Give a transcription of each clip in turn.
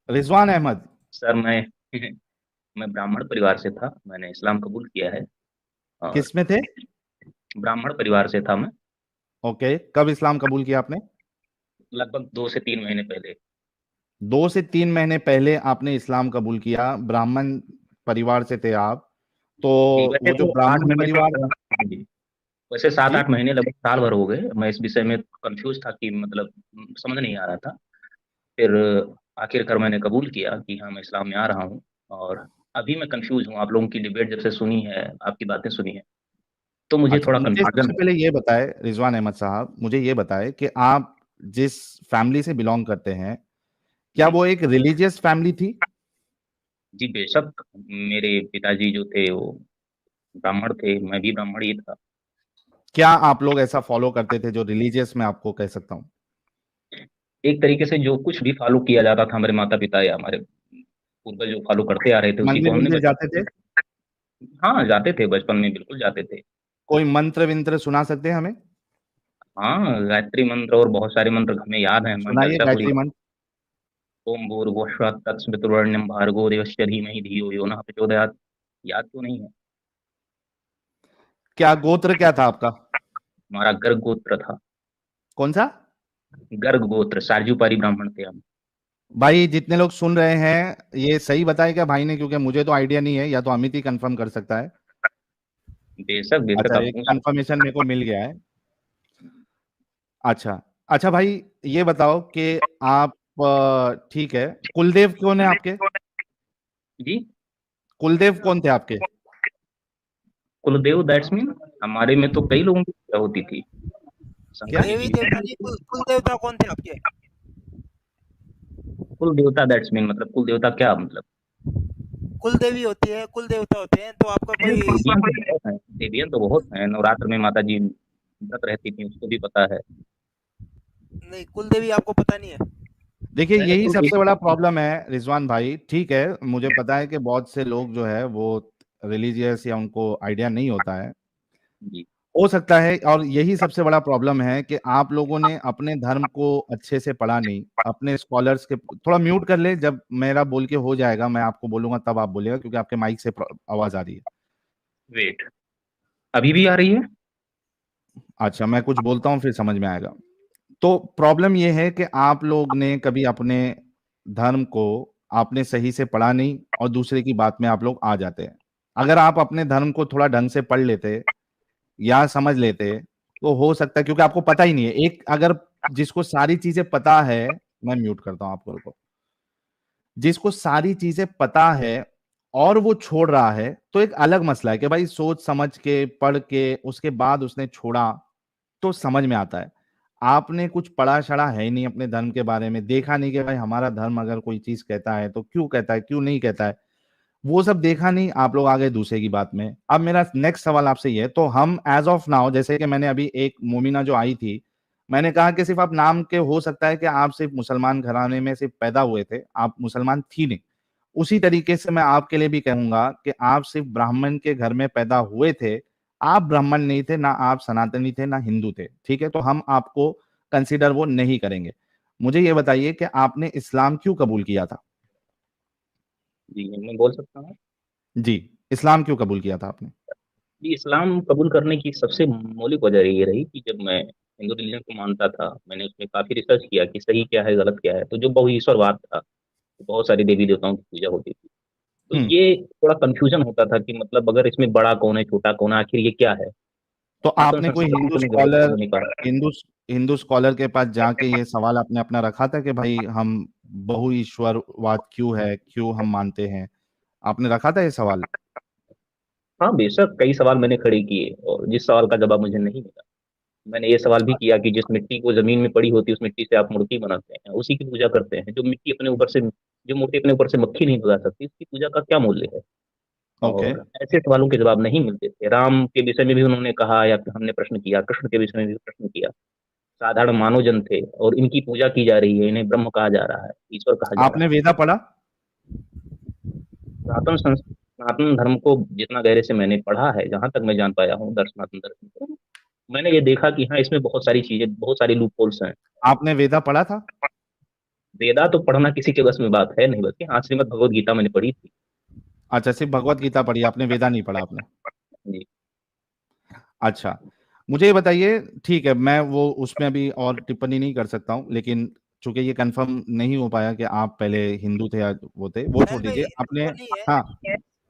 Rizwan Ahmad. Sir मैं मैं ब्राह्मण परिवार से था, मैंने इस्लाम कबूल किया है। और किस में थे? ब्राह्मण परिवार से था मैं। ओके, कब इस्लाम कबूल किया आपने? लगभग 2 से 3 महीने पहले। 2 से 3 महीने पहले आपने इस्लाम कबूल किया, ब्राह्मण परिवार से थे आप। तो जी, वैसे वो जो तो आठ ब्राह्मण महीने परिवार। से जी, वैसे सात जी। आठ महीने लगभग साल भर हो गए, मैं इस विषय में कंफ्यूज था कि मतलब समझ नहीं आ रहा था। फिर आखिरकार मैंने कबूल किया कि हाँ मैं इस्लाम में आ रहा हूँ। और अभी मैं कंफ्यूज हूँ, आप लोगों की डिबेट जब से सुनी है, आपकी बातें सुनी है, तो मुझे अच्छा, थोड़ा मुझे कंफ्यूजन सबसे है। पहले ये बताए रिजवान अहमद साहब, मुझे ये बताए कि आप जिस फैमिली से बिलोंग करते हैं, क्या जी वो एक रिलीजियस फैमिली थी? जी, बेशक मेरे पिताजी जो थे वो ब्राह्मण थे, मैं भी ब्राह्मण ही था। क्या आप लोग ऐसा फॉलो करते थे जो रिलीजियस मैं आपको कह सकता हूँ? एक तरीके से जो कुछ भी फॉलो किया जाता था, हमारे माता पिता या हमारे पूर्वज जो फॉलो करते आ रहे थे, उसी को मंदिर हमने मंदिर बचपन जाते थे? से। हाँ, जाते थे, बचपन में बिल्कुल जाते थे। कोई मंत्र विंत्र सुना सकते हैं हमें? हाँ, गायत्री मंत्र और बहुत सारे मंत्र हमें याद हैं, मैं सुनाइए हमेशा पूरी। गायत्री मंत्र। ओम भूर्भुवस्सुः तत्सवितुर्वरेण्यं भर्गो देवस्य धीमहि धियो यो नः प्रचोदयात्। याद क्यों नहीं है? क्या गोत्र क्या था आपका? हमारा गर्ग गोत्र था। कौन सा? गर्ग गोत्र, सारजूपारी ब्राह्मण थे हम। भाई जितने लोग सुन रहे हैं ये सही बताया क्या भाई ने? क्योंकि मुझे तो आइडिया नहीं है, या तो अमित ही कंफर्म कर सकता है। बेशक बेशक, अच्छा, आप एक पूछ सकते कंफर्मेशन मेरे को मिल गया है। अच्छा। अच्छा भाई, ये बताओ कि आप ठीक है, कुलदेव कौन है आपके? हैं। जी। कुलदेव कौन थे आपके? कुलदेव दैट्स मीन, हमारे में तो कई लोगों की पूजा होती थी, क्या? शंकर जी देवी की। देवता नहीं, कुल देवता कौन थे आपके? कुल देवता दैट्स मीन मतलब कुल देवता क्या मतलब? कुल देवी होती है, कुल देवता होते हैं, तो आपका कोई? देवियां तो बहुत हैं, देवियां तो बहुत हैं, नवरात्र में माता जी व्रत रहती थी, उसको भी पता है। नहीं, कुल देवी आपको पता नहीं है? देखिए, मैंने यही कुल सबसे बड़ा देवी। प्रॉब्लम है रिजवान भाई। ठीक है, मुझे पता है कि बहुत से लोग जो है वो रिलीजियस या उनको आइडिया नहीं होता है। जी हो सकता है, और यही सबसे बड़ा प्रॉब्लम है कि आप लोगों ने अपने धर्म को अच्छे से पढ़ा नहीं। अपने स्कॉलर्स के थोड़ा म्यूट कर ले, जब मेरा बोल के हो जाएगा मैं आपको बोलूंगा तब आप बोलिएगा, क्योंकि आपके माइक से आवाज आ रही है। वेट, अभी भी आ रही है? अच्छा, मैं कुछ बोलता हूँ फिर समझ में आएगा। तो प्रॉब्लम यह है कि आप लोग ने कभी अपने धर्म को आपने सही से पढ़ा नहीं, और दूसरे की बात में आप लोग आ जाते हैं। अगर आप अपने धर्म को थोड़ा ढंग से पढ़ लेते या समझ लेते, तो हो सकता है, क्योंकि आपको पता ही नहीं है। एक अगर जिसको सारी चीजें पता है, मैं म्यूट करता हूं आपको को, जिसको सारी चीजें पता है और वो छोड़ रहा है, तो एक अलग मसला है कि भाई सोच समझ के पढ़ के उसके बाद उसने छोड़ा, तो समझ में आता है। आपने कुछ पढ़ा छढ़ा है ही नहीं, अपने धर्म के बारे में देखा नहीं कि भाई हमारा धर्म अगर कोई चीज कहता है तो क्यों कहता है, क्यों नहीं कहता है। वो सब देखा नहीं, आप लोग आ गए दूसरे की बात में। अब मेरा नेक्स्ट सवाल आपसे ये है, तो हम एज ऑफ नाउ, जैसे कि मैंने अभी एक मोमिना जो आई थी, मैंने कहा कि सिर्फ आप नाम के हो सकता है कि आप सिर्फ मुसलमान घराने में सिर्फ पैदा हुए थे, आप मुसलमान थी नहीं। उसी तरीके से मैं आपके लिए भी कहूंगा कि आप सिर्फ ब्राह्मण के घर में पैदा हुए थे। आप ब्राह्मण नहीं थे, ना आप सनातनी थे, ना हिंदू थे, ठीक है? तो हम आपको कंसिडर वो नहीं करेंगे। मुझे ये बताइए कि आपने इस्लाम क्यों कबूल किया था? जी, मैं बोल सकता हूँ। जी, इस्लाम क्यों कबूल किया था आपने? जी, इस्लाम कबूल करने की सबसे मौलिक वजह ये रही कि जब मैं हिंदू रिलीजन को मानता था, मैंने उसमें काफी रिसर्च किया कि सही क्या है गलत क्या है, तो जो बहुईश्वरवाद था, तो बहुत सारी देवी देवताओं की पूजा होती थी, तो हम्म। ये थोड़ा कंफ्यूजन होता था कि मतलब अगर इसमें बड़ा कौन है छोटा कौन है, आखिर ये क्या है। तो सनातन आपने कोई संस्कृति हिंदू तो नहीं गलत स्कॉलर, नहीं कहा। हिंदू हिंदू स्कॉलर के पास जाके ये सवाल आपने अपना रखा था कि भाई हम बहु ईश्वरवाद क्यों है, क्यों हम मानते हैं? आपने रखा था ये सवाल? हाँ बेशक, कई सवाल मैंने खड़े किए और जिस सवाल का जवाब मुझे नहीं मिला, मैंने ये सवाल भी किया कि जिस मिट्टी को जमीन में पड़ी होती है उस मिट्टी से आप मूर्ति बनाते हैं, उसी की पूजा करते हैं, जो मिट्टी अपने ऊपर से, जो मूर्ति अपने ऊपर से मक्खी नहीं भगा सकती, उसकी पूजा का क्या मूल्य है? ओके। और ऐसे सवालों के जवाब नहीं मिलते थे। राम के विषय में भी उन्होंने कहा या फिर हमने प्रश्न किया, कृष्ण के विषय में भी प्रश्न किया। साधारण मानव जन थे और इनकी पूजा की जा रही है, इन्हें ब्रह्म कहा जा रहा है, ईश्वर कहा जा रहा आपने है। वेदा पढ़ा? सनातन धर्म को जितना गहरे से मैंने पढ़ा है, जहां तक मैं जान पाया हूँ दर्शनातन दर्शन को, मैंने ये देखा कि हाँ इसमें बहुत सारी चीजें, बहुत सारी लूप होल्स हैं। आपने वेदा पढ़ा था? वेदा तो पढ़ना किसी के बस में बात है नहीं, बल्कि हाँ, श्रीमद् भगवत गीता मैंने पढ़ी थी। अच्छा, सिर्फ भगवत गीता पढ़ी आपने, वेदा नहीं पढ़ा आपने? जी। अच्छा, मुझे ये बताइए, ठीक है, मैं वो उसमें अभी और टिप्पणी नहीं कर सकता हूँ, लेकिन चूंकि ये कंफर्म नहीं हो पाया कि आप पहले हिंदू थे या वो थे, वो छोड़ साहिल भाई दीजिए हिंदू अपने। तो नहीं है। हाँ,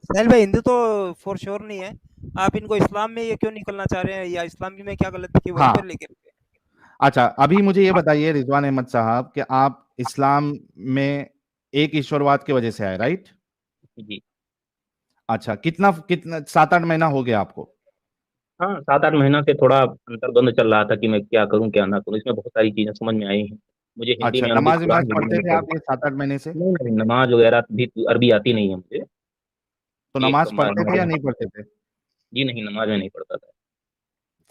साहिल भाई हिंदू तो फॉर श्योर नहीं है। आप इनको इस्लाम में ये क्यों निकलना चाह रहे हैं, या इस्लाम में क्या गलती की वहीं पर हाँ। लेके रुके? अच्छा, अभी मुझे ये बताइए रिजवान अहमद साहब कि आप इस्लाम में एक ईश्वरवाद की वजह से आए, राइट? जी। अच्छा, कितना कितना 7-8 महीना हो गया आपको? हाँ, 7-8 महीना से थोड़ा अंतर्द्वंद चल रहा था कि मैं क्या करूँ क्या ना करूँ। इसमें बहुत सारी चीजें समझ में आई हैं। मुझे हिंदी अच्छा, में अनुदित नमाज कुरान वमाज हिंदी में पढ़ते नहीं थे आप पढ़ता। ये 7-8 महीने से? नहीं नहीं, नमाज वगैरह भी अरबी आती नहीं है मुझे। तो एक नमाज तो पढ़ते थे या नहीं पढ़ते थे? जी नहीं, नमाज में नहीं पढ़ता था।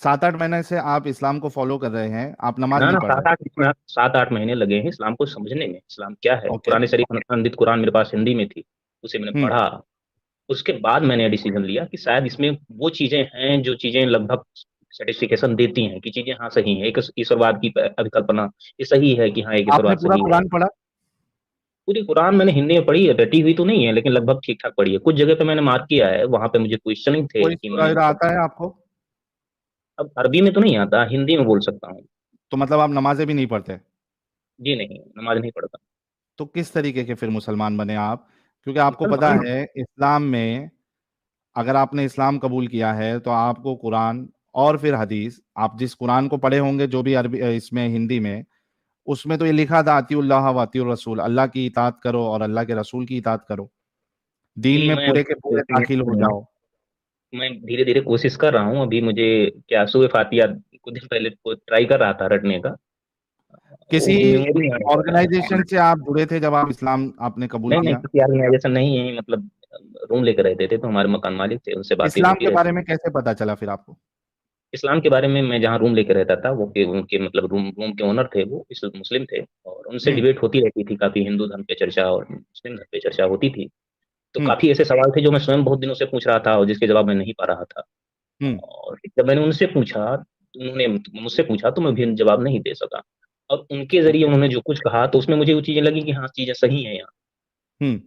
7-8 महीने से आप इस्लाम को फॉलो कर रहे हैं, आप नमाज ना नहीं ना, पढ़ रहे? 7-8 महीने लगे हैं इस्लाम को समझने में, इस्लाम क्या है। ओके। कुरान शरीफ अनुदित कुरान मेरे पास हिंदी में थी, उसे मैंने हम्म। पढ़ा। उसके बाद मैंने डिसीजन लिया कि शायद इसमें वो चीजें हैं जो चीजें लगभग सर्टिफिकेशन देती हैं कि चीजें हाँ सही हैं। एक ईश्वरवाद की अभिकल्पना ये सही है कि हाँ एक आपने ईश्वरवाद पूरा सही है। कुरान पढ़ा? पूरी कुरान मैंने हिंदी में पढ़ी है, रटी हुई तो नहीं है, लेकिन लगभग ठीक ठाक पढ़ी है। कुछ जगह पे मैंने मार्क किया है, वहां पे मुझे क्वेश्चनिंग थे कोई कि सूरह मैं वगैरह मतलब, आता है आपको? अब अरबी में तो नहीं आता, हिंदी में बोल सकता हूँ। तो मतलब आप नमाजें भी नहीं पढ़ते? जी नहीं, नमाज नहीं पढ़ता। तो किस तरीके के फिर मुसलमान बने आप? क्योंकि आपको पता मुसलमान। है इस्लाम में, अगर आपने इस्लाम कबूल किया है तो आपको कुरान और फिर हदीस, आप जिस कुरान को पढ़े होंगे जो भी अरबी इसमें हिंदी में, उसमें तो ये लिखा था अतीउल्लाह व अतीउर रसूल, अल्लाह की इताअत करो और अल्लाह के रसूल की इताअत करो, दीन जी में मैं पूरे के पूरे दाखिल हो जाओ। मैं धीरे धीरे कोशिश कर रहा हूँ। अभी मुझे क्या सूरह फातिहा कुछ दिन पहले को ट्राई कर रहा था रटने का, किसी वो मेमोरी में आ रहा था। ऑर्गेनाइजेशन से आप जुड़े थे जब आप इस्लाम आपने कबूल नहीं नहीं, किया? किसी ऑर्गेनाइजेशन नहीं है, मतलब रूम लेकर रहते थे तो हमारे मकान मालिक थे, उनसे बातें इस्लाम होती के रहती बारे थी। में कैसे पता चला फिर आपको? इस्लाम के बारे में मैं जहाँ रूम लेकर रहता था, वो के उनके मतलब रूम रूम के ओनर थे, वो मुस्लिम थे, और उनसे हम्म। डिबेट होती रहती थी काफी। हिंदू धर्म पे चर्चा और मुस्लिम धर्म पे चर्चा होती थी। तो हम्म। काफी ऐसे सवाल थे जो मैं स्वयं बहुत दिनों से पूछ रहा था और जिसके जवाब मैं नहीं पा रहा था। हम्म। और जब मैंने उनसे पूछा, उन्होंने मुझसे पूछा, तो मैं भी जवाब नहीं दे सका। और उनके जरिए ओके। उन्होंने जो कुछ कहा तो उसमें मुझे वो चीजें लगी कि हाँ चीजें सही है यहाँ। हम्म।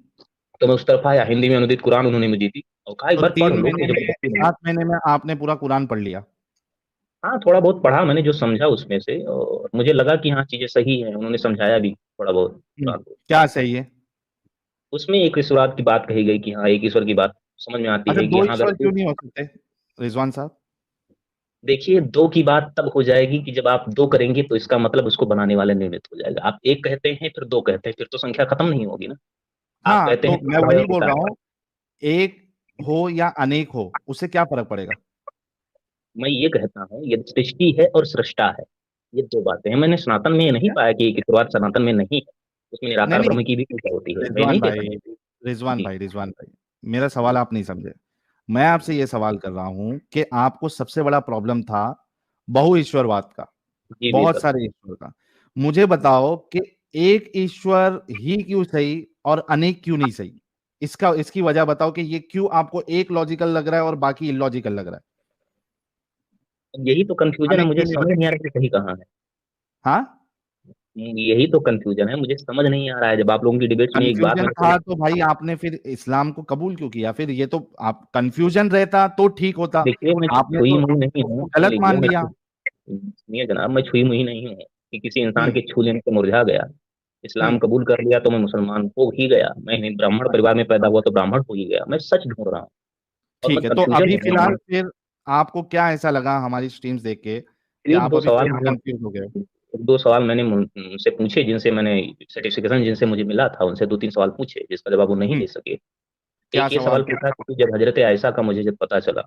तो मैं उस तरफ आया, हिंदी में अनुदित कुरान उन्होंने मुझे दी और कहा एक तो बार पढ़ तीन लो, महीने कोई में जबरदस्ती नहीं। 7 महीने में आपने पूरा कुरान पढ़ लिया? हाँ, थोड़ा बहुत पढ़ा मैंने, जो समझा उसमें से, और मुझे लगा कि हाँ चीजें सही है। उन्होंने समझाया भी थोड़ा बहुत कुरान को। क्या सही है? उसमें एक ईश्वरवाद की बात कही गई कि हाँ एक ईश्वर की बात समझ में आती अच्छा, है कि दो हाँ ईश्वर अगर क्यों नहीं हो सकते रिजवान साहब? देखिए, दो की बात तब हो जाएगी कि जब आप दो करेंगे तो इसका मतलब उसको बनाने वाला निर्मित हो जाएगा। आप एक कहते हैं फिर दो कहते हैं, फिर तो संख्या खत्म नहीं होगी ना। आप हाँ, कहते तो हैं मैं पहाड़ है वही और बोल पिता रहा है। हूँ, एक हो या अनेक हो, उससे क्या फर्क पड़ेगा? मैं ये कहता हूँ ये सृष्टि है और सृष्टा है, ये दो बातें हैं। मैंने सनातन में ये नहीं क्या? पाया कि एक ईश्वरवाद सनातन में नहीं है। उसमें नहीं निराकार नहीं, ब्रह्म की भी पूजा होती है, मैं रिजवान नहीं कहता। भाई, रिजवान जी। भाई, रिजवान भाई, मेरा सवाल जी। आप नहीं समझे। मैं आपसे ये सवाल कर रहा हूँ कि आपको सबसे बड़ा प्रॉब्लम था बहु ईश्वरवाद का, जी बहुत बेशक। सारे ईश्वर का। मुझे बताओ कि एक ईश्वर ही क्यों सही और अनेक क्यों नहीं सही? इसकी वजह बताओ कि ये क्यों आपको एक लॉजिकल लग रहा है और बाकी इलॉजिकल लग रहा है? यही तो कंफ्यूजन है, अनेक मुझे क्यों नहीं समझ बता? नहीं आ रहा कि सही कहाँ है। हाँ, यही तो कंफ्यूजन है, मुझे समझ नहीं आ रहा है। जब आप लोगों की डिबेट्स में एक बात कंफ्यूजन मैंने, था तो भाई आपने फिर इस्लाम को कबूल क्यों किया? फिर ये तो, आप कंफ्यूजन रहता तो ठीक होता, देखिए मैं आपने छुई तो मुई नहीं उसको हूँ, सुन गलत लीजिए मान मैं, लिया। सुनिए जनाब, मैं छुई मुई नहीं हूँ कि किसी इंसान हम्म। के छू लेने से मुरझा गया। इस्लाम हम्म। कबूल कर लिया तो मैं मुसलमान हो ही गया। मैं नहीं ब्राह्मण परिवार में पैदा हुआ तो ब्राह्मण हो ही गया। मैं सच ढूंढ रहा हूँ और मैं ठीक है, तो कंफ्यूजन अभी में फिलहाल हूँ। फिर आपको क्या ऐसा लगा हमारी स्ट्रीम्स देख के कि एक आप दो अभी सवाल फिर मैंने कंफ्यूज हो गए? एक दो सवाल मैंने उनसे पूछे, जिनसे मैंने सर्टिफिकेशन जिनसे मुझे मिला था, उनसे दो तीन सवाल पूछे जिसका जवाब वो नहीं हम्म। दे सके। क्या एक ये सवाल सवाल थे? पूछा कि जब हजरत आयशा का मुझे जब पता चला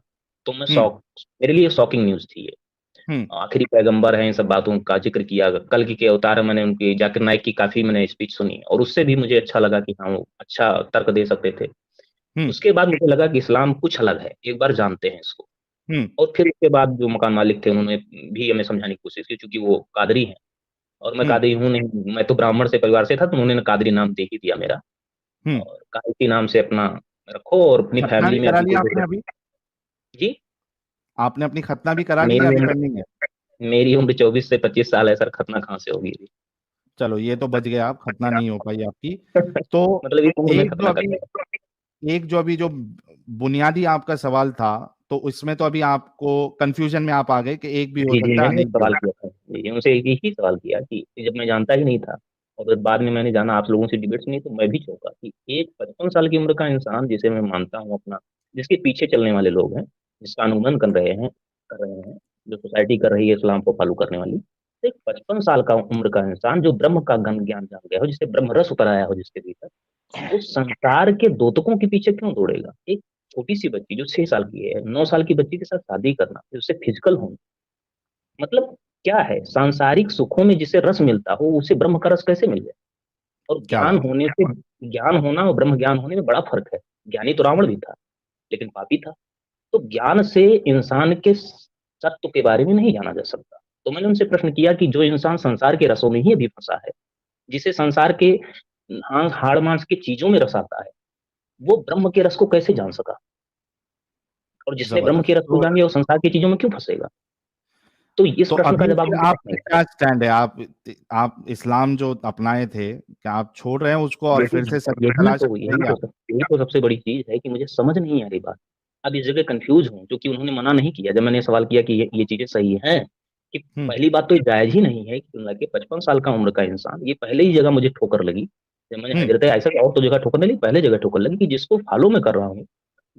तो मैं हम्म। शॉक, मेरे लिए शॉकिंग न्यूज थी ये। हम्म। आखिरी पैगंबर हैं, इन सब बातों का जिक्र किया। कल की के अवतार मैंने उनकी जाकिर नाइक की काफी मैंने स्पीच सुनी और उससे भी मुझे अच्छा लगा कि हाँ वो अच्छा तर्क दे सकते थे। हम्म। उसके बाद मुझे लगा कि इस्लाम कुछ अलग है, एक बार जानते हैं इसको। हम्म। और फिर उसके बाद जो मकान मालिक थे उन्होंने भी हमें समझाने की कोशिश की, क्योंकि वो कादरी हैं और मैं हम्म। कादरी हूँ नहीं, मैं तो ब्राह्मण से परिवार से था, तो उन्होंने कादरी नाम दे ही दिया मेरा। हम्म। और कहा इसी नाम से अपना रखो और अपनी खतना भी फैमिली में करा अभी लिया आपने अभी? जी। आपने अपनी खतना भी करा ली या मेरी अभी उम्र करनी है? मेरी उम्र 24 से 25 साल है सर, खतना कहाँ से होगी। चलो ये तो बच गए आप, खतना नहीं हो पाई आपकी। तो मतलब इस उम्र में एक जो खतना अभी करते जो बुनियादी आपका सवाल था, तो उसमें तो अभी आपको कंफ्यूजन में आप आ गए कि एक भी हो जी, जी, सकता है, मैंने अनेक एक भी हो सवाल सकता किया था। जी, उनसे एक ही सवाल किया कि जब मैं जानता ही नहीं था और फिर बाद में मैंने जाना, आप लोगों से डिबेट सुनी, तो मैं भी चौंका कि एक 55 साल की उम्र का इंसान, जिसे मैं मानता हूँ अपना, जिसके पीछे चलने वाले लोग हैं, जिसका अनुगमन कर रहे हैं, जो सोसाइटी कर रही है इस्लाम को फॉलो करने वाली, तो एक 55 साल का उम्र का इंसान जो ब्रह्म का घन ज्ञान जान गया हो, जिसे ब्रह्म रस उतर आया हो जिसके भीतर, वो संसार के दोतकों के पीछे क्यों दौड़ेगा? एक छोटी सी बच्ची जो 6 साल की है, 9 साल की बच्ची के साथ शादी करना, फिर उससे फिजिकल होना, मतलब क्या है? सांसारिक सुखों में जिसे रस मिलता हो, उसे ब्रह्म का रस कैसे मिल जाए? और क्या बात है। ज्ञान होना और ब्रह्म ज्ञान होने में बड़ा फर्क है। ज्ञानी तो रावण भी था, लेकिन पापी था। तो ज्ञान से इंसान के सत्व के बारे में नहीं जाना जा सकता। तो मैंने उनसे प्रश्न किया कि जो इंसान संसार के रसों में ही अभी फंसा है, जिसे संसार के हाड़ मांस की चीजों में रस आता है, वो ब्रह्म के रस को कैसे जान सका? और जिसने ब्रह्म जबरदस्त। के रस को जान लिया, वो संसार की चीजों में क्यों फंसेगा? तो इस तो प्रश्न का अभी जवाब फिर मुझे तक आपका नहीं था। क्या स्टैंड है? आप इस्लाम जो अपनाए थे, क्या आप छोड़ रहे हैं उसको और यही फिर से सत्य यही तलाश तो कर यही रही है तो आप? सब यही तो सबसे बड़ी चीज है कि मुझे समझ नहीं आ रही बात। अब इस जगह कंफ्यूज हूँ, क्योंकि उन्होंने मना नहीं किया जब मैंने सवाल किया कि ये चीजें सही हैं, कि हम्म। पहली बात तो ये जायज ही नहीं है कि लगे 55 साल का उम्र का इंसान, ये पहले ही जगह मुझे ठोकर लगी। जब मैंने हम्म। हजरत आयशा की और तो जगह ठोकर नहीं लगी, पहले जगह ठोकर लगी कि जिसको फॉलो में कर रहा हूँ,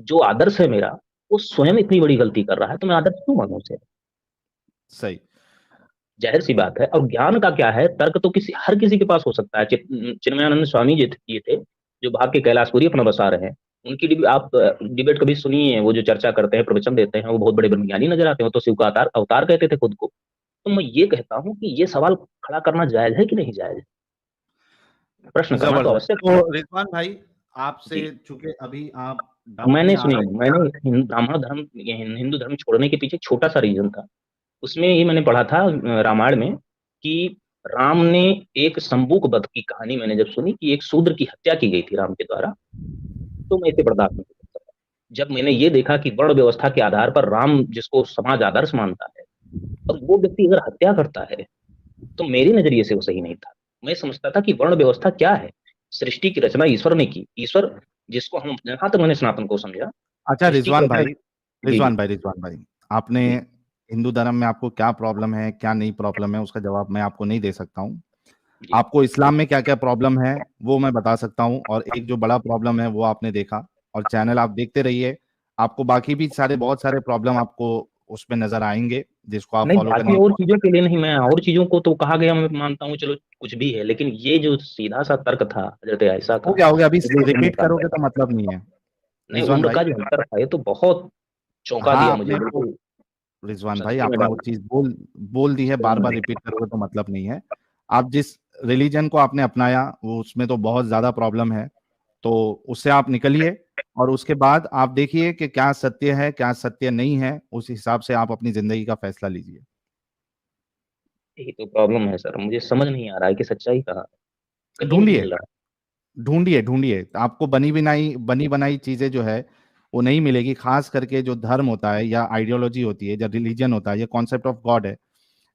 जो आदर्श है मेरा, वो स्वयं इतनी बड़ी गलती कर रहा है, तो मैं आदर्श क्यों मानूं उसे? सही। जाहिर सी बात है। और ज्ञान का क्या है? तर्क तो हर किसी के पास हो सकता है। चिन्मयानंद स्वामी जी थे, जो भाग के कैलाशपुरी अपना बसा रहे हैं। उनकी आप डिबेट कभी सुनिए, वो जो चर्चा करते हैं, प्रवचन देते हैं, वो बहुत बड़े ब्रह्मज्ञानी नजर आते हैं। वो तो शिव का अवतार अवतार कहते थे खुद को। तो मैं ये कहता हूँ कि ये सवाल खड़ा करना जायज है कि नहीं जायज है? प्रश्न करना तो जबरदस्त। आवश्यक तो है। रिजवान भाई, आपसे जी, चूंकि अभी आप डाउट मैंने में आ सुनिए, रहे हैं। मैंने ब्राह्मण धर्म हिंदू धर्म छोड़ने के पीछे छोटा सा रीजन था। उसमें ये मैंने पढ़ा था रामायण में, कि राम ने एक संबूक वध की कहानी मैंने जब सुनी कि एक शूद्र की हत्या की गई थी राम के द्वारा, तो मैं इसे बर्दाश्त नहीं कर सकता। जब मैंने ये देखा कि वर्ण व्यवस्था के आधार पर राम, जिसको समाज आदर्श मानता है, और वो व्यक्ति अगर हत्या करता है, तो मेरे नजरिए से वो सही नहीं था। मैं समझता था कि वर्ण व्यवस्था क्या है? सृष्टि की रचना ईश्वर ने की। ईश्वर, जिसको हम, जहां तक मैंने सनातन को समझा, अच्छा सृष्टि की रिजवान रचना। भाई, जी, जी, रिजवान भाई, आपने जी, हिंदू धर्म में आपको क्या प्रॉब्लम है, क्या नहीं प्रॉब्लम है, उसका जवाब मैं आपको नहीं दे सकता हूँ। जी, आपको इस्लाम में क्या क्या प्रॉब्लम है वो मैं बता सकता हूँ, और एक जो बड़ा प्रॉब्लम है वो आपने देखा, और चैनल आप देखते रहिए, आपको बाकी भी सारे बहुत सारे प्रॉब्लम आपको उसमें नजर आएंगे जिसको आप नहीं, फॉलो करने बाकी की और कोशिश चीजों के करें। लिए नहीं, मैं और चीजों को तो कहा गया मैं मानता हूँ, चलो कुछ भी है, लेकिन ये जो सीधा सा तर्क था हजरत आयशा का, हो गया, अभी ये उम्र रिपीट का, करोगे तो मतलब नहीं है। नहीं, रिजवान उम्र भाई, का जो अंतर था, ये तो बहुत चौंका हाँ दिया मुझे, आपने तो, बिल्कुल रिजवान भाई सनसनी में आपने वो डाल चीज बोल दी है, बार बार दिया। रिपीट करोगे तो मतलब नहीं है। आप जिस रिलीजन को आपने अपनाया वो, उसमें तो बहुत ज्यादा प्रॉब्लम है, तो उससे आप निकलिए, और उसके बाद आप देखिए कि क्या सत्य है क्या सत्य नहीं है, उस हिसाब से आप अपनी जिंदगी का फैसला लीजिए। यही तो प्रॉब्लम है सर, मुझे समझ नहीं आ रहा है कि सच्चाई कहाँ है, कहीं नहीं ढूंढिए, मिल रहा। ढूंढिए, आपको बनी बनाई चीजें जो है वो नहीं मिलेगी, खास करके जो धर्म होता है या आइडियोलॉजी होती है, जो रिलीजन होता है, ये कॉन्सेप्ट ऑफ गॉड है,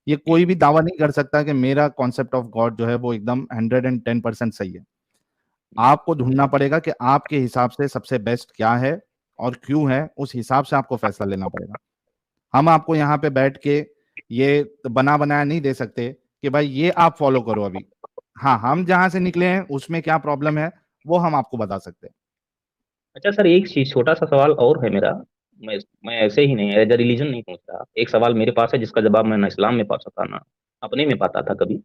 ये जी, कोई भी दावा नहीं कर सकता कि मेरा कॉन्सेप्ट ऑफ गॉड जो है वो एकदम 110% सही है। जी, आपको ढूंढना पड़ेगा कि आपके हिसाब से सबसे बेस्ट क्या है और क्यों है, उस हिसाब से आपको फैसला लेना पड़ेगा। हम आपको यहाँ पे बैठ के ये बना बनाया नहीं दे सकते कि भाई ये आप फॉलो करो अभी। हाँ, हम जहां से निकले हैं उसमें क्या प्रॉब्लम है वो हम आपको बता सकते हैं। अच्छा सर, एक चीज, छोटा सा सवाल और है मेरा। मैं ऐसे ही नहीं, एज ए रिलीजन नहीं पूछ रहा। एक सवाल मेरे पास है जिसका जवाब मैं ना इस्लाम में पा सका, ना अपने में पाता था कभी।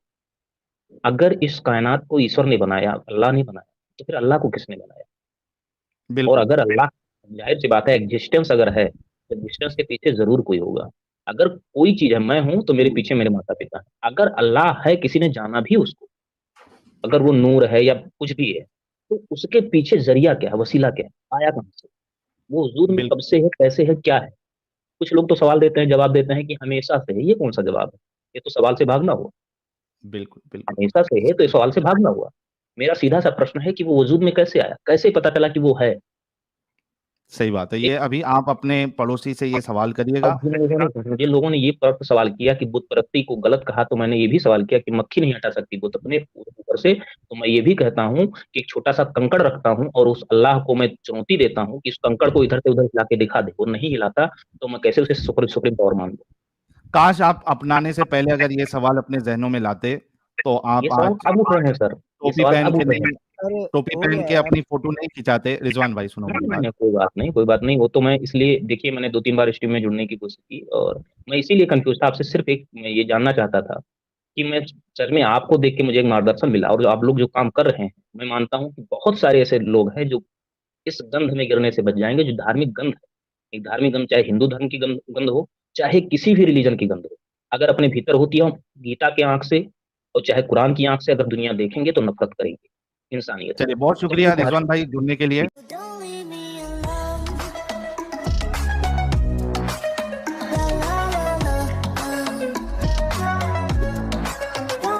अगर इस कायनात को ईश्वर ने बनाया, अल्लाह ने बनाया, तो फिर अल्लाह को किसने बनाया? और बिल्कुल। अगर अल्लाह, जाहिर सी बात है, एग्जिस्टेंस अगर है, तो एग्जिस्टेंस के पीछे जरूर कोई होगा। अगर कोई चीज है, मैं हूं, तो मेरे पीछे मेरे माता पिता है। अगर अल्लाह है, किसी ने जाना भी उसको, अगर वो नूर है या कुछ भी है, तो उसके पीछे जरिया क्या है, वसीला क्या है, आया कहां से? वो वजूद में कब बिल्कुल। से है, कैसे है, क्या है? कुछ लोग तो सवाल देते हैं, जवाब देते हैं कि हमेशा से है। ये कौन सा जवाब है? ये तो सवाल से भागना हुआ। बिल्कुल। बिल्कुल। हमेशा से है तो ये सवाल से भागना हुआ। मेरा सीधा सा प्रश्न है कि वो वजूद में कैसे आया, कैसे पता चला कि वो है? सही बात है। ये अभी आप अपने पड़ोसी से ये सवाल करिएगा। अब मुझे लोगों ने ये सवाल किया कि बुत परस्ती को गलत कहा, तो मैंने ये भी सवाल किया कि मक्खी नहीं हटा सकती बुत अपने ऊपर से, तो मैं ये भी कहता हूँ कि एक छोटा सा कंकड़ रखता हूँ और उस अल्लाह को मैं चुनौती देता हूँ कि इस कंकड़ को इधर से उधर हिला के दिखा दे, वो नहीं हिलाता तो मैं कैसे उसे सुप्रीम पावर मान लूं। काश आप अपनाने से पहले अगर ये सवाल अपने जहनों में लाते तो आप ये सवाल आज अब उठ रहे हैं सर, ये टोपी सवाल पहन अब के उठ रहे हैं। नहीं, अरे टोपी हो पहन गया के यार। अपनी फोटो नहीं खिंचाते। रिजवान भाई सुनो मेरी बात। कोई बात नहीं, कोई बात नहीं, वो तो मैं इसलिए, देखिए मैंने 2-3 बार स्ट्रीम में जुड़ने की कोशिश की और मैं इसीलिए कंफ्यूज था आपसे, सिर्फ एक मैं ये जानना चाहता था कि मैं सच में आपको देख के मुझे एक मार्गदर्शन मिला, और जो आप लोग जो काम कर रहे हैं, मैं मानता हूँ कि बहुत सारे ऐसे लोग हैं जो इस गंध में गिरने से बच जाएंगे, जो धार्मिक गंध है। एक धार्मिक गंध, चाहे हिंदू धर्म की गंध गंध हो, चाहे किसी भी रिलीजन की गंध हो, अगर अपने भीतर होती है, हम गीता के आंख से और चाहे कुरान की आंख से अगर दुनिया देखेंगे तो नफरत करेंगे इंसानियत से। चलिए, बहुत शुक्रिया रिजवान भाई जुड़ने के लिए।